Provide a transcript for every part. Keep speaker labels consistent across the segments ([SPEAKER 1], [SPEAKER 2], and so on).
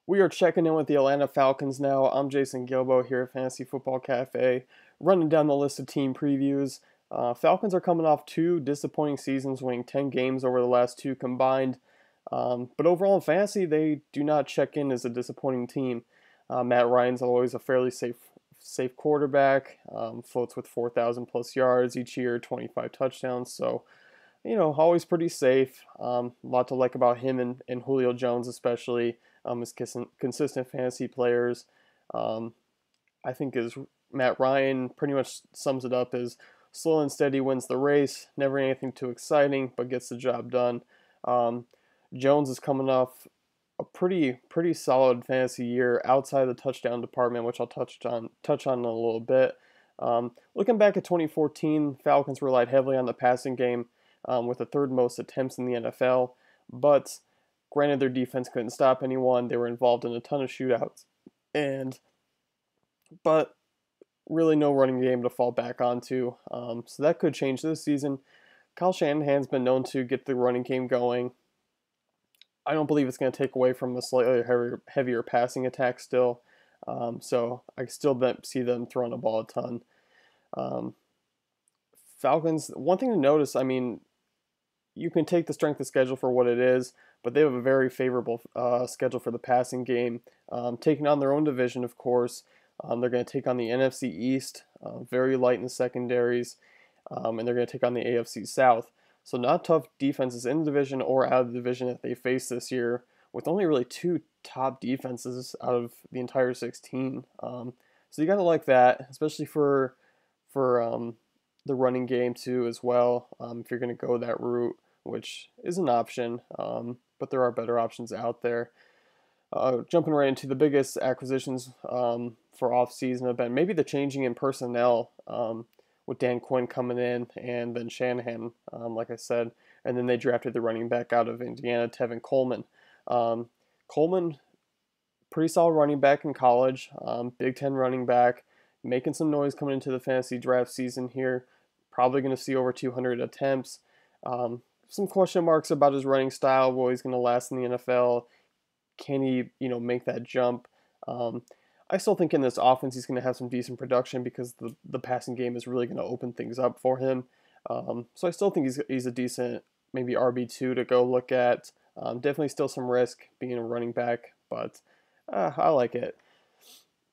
[SPEAKER 1] We are checking in with the Atlanta Falcons now. I'm Jason Gilbo here at Fantasy Football Cafe, running down the list of team previews. Falcons are coming off two disappointing seasons, winning 10 games over the last two combined. But overall in fantasy, they do not check in as a disappointing team. Matt Ryan's always a fairly safe quarterback. Floats with 4,000 plus yards each year, 25 touchdowns. So always pretty safe. A lot to like about him and Julio Jones, especially as consistent fantasy players. Um, I think as Matt Ryan pretty much sums it up as slow and steady wins the race, never anything too exciting, but gets the job done. Um, Jones is coming off a pretty solid fantasy year outside the touchdown department, which I'll touch on in a little bit. Looking back at 2014, Falcons relied heavily on the passing game with the third most attempts in the NFL. But granted, their defense couldn't stop anyone. They were involved in a ton of shootouts, and but really no running game to fall back onto. So that could change this season. Kyle Shanahan's been known to get the running game going. I don't believe it's going to take away from the slightly heavier passing attack still. So I still don't see them throwing the ball a ton. Um, Falcons, one thing to notice, I mean, you can take the strength of schedule for what it is, but they have a very favorable schedule for the passing game. Taking on their own division, of course. They're going to take on the NFC East, very light in the secondaries, and they're going to take on the AFC South. So not tough defenses in the division or out of the division that they face this year, with only really two top defenses out of the entire 16. So you got to like that, especially for the running game too as well. If you're going to go that route, which is an option, but there are better options out there. Jumping right into the biggest acquisitions for offseason have been maybe the changing in personnel with Dan Quinn coming in and then Shanahan, like I said, and then they drafted the running back out of Indiana, Tevin Coleman. Coleman, pretty solid running back in college, Big Ten running back, making some noise coming into the fantasy draft season here. Probably going to see over 200 attempts. Some question marks about his running style. Will he's going to last in the NFL? Can he, make that jump? I still think in this offense he's going to have some decent production because the passing game is really going to open things up for him. So I still think he's a decent maybe RB2 to go look at. Definitely still some risk being a running back, but I like it.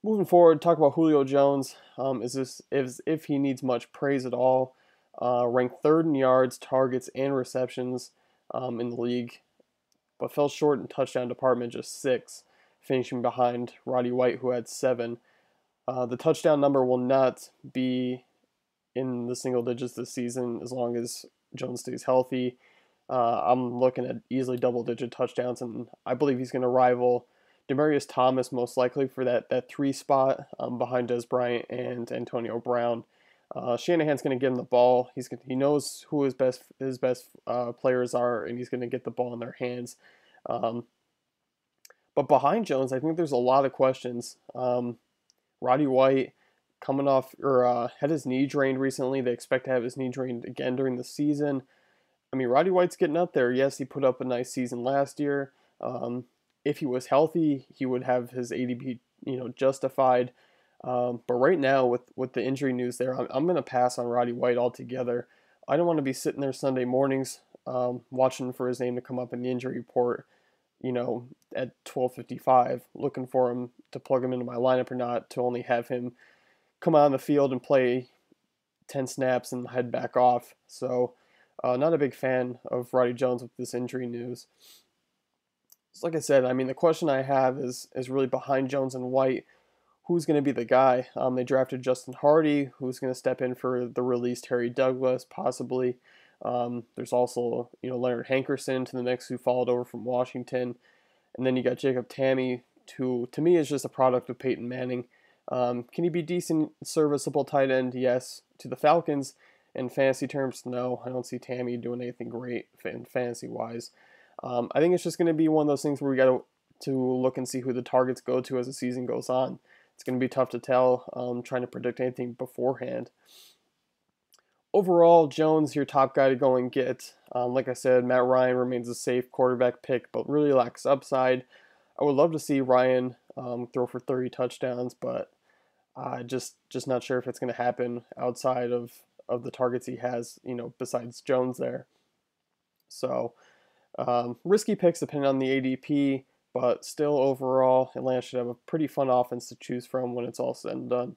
[SPEAKER 1] Moving forward, talk about Julio Jones. Is if he needs much praise at all. Ranked third in yards, targets, and receptions in the league, but fell short in touchdown department, just 6, finishing behind Roddy White, who had 7. The touchdown number will not be in the single digits this season as long as Jones stays healthy. I'm looking at easily double-digit touchdowns, and I believe he's going to rival Demaryius Thomas most likely for that 3 spot behind Dez Bryant and Antonio Brown. Shanahan's going to give him the ball. He knows who his best players are, and he's going to get the ball in their hands. But behind Jones, I think there's a lot of questions. Roddy White coming off or had his knee drained recently. They expect to have his knee drained again during the season. I mean, Roddy White's getting up there. Yes, he put up a nice season last year. If he was healthy, he would have his ADP, justified. But right now, with the injury news there, I'm going to pass on Roddy White altogether. I don't want to be sitting there Sunday mornings watching for his name to come up in the injury report, at 12:55, looking for him to plug him into my lineup or not, to only have him come on the field and play 10 snaps and head back off. So not a big fan of Roddy Jones with this injury news. So like I said, I mean, the question I have is really behind Jones and White, who's going to be the guy? They drafted Justin Hardy, who's going to step in for the released Harry Douglas, possibly. There's also, Leonard Hankerson to the mix, who followed over from Washington. And then you got Jacob Tamme, who to me is just a product of Peyton Manning. Can he be decent, serviceable tight end? Yes. To the Falcons, in fantasy terms, no. I don't see Tamme doing anything great fantasy-wise. I think it's just going to be one of those things where we got to look and see who the targets go to as the season goes on. It's going to be tough to tell, trying to predict anything beforehand. Overall, Jones, your top guy to go and get. Like I said, Matt Ryan remains a safe quarterback pick, but really lacks upside. I would love to see Ryan throw for 30 touchdowns, but just not sure if it's going to happen outside of the targets he has, besides Jones there. So risky picks depending on the ADP, but still overall, Atlanta should have a pretty fun offense to choose from when it's all said and done.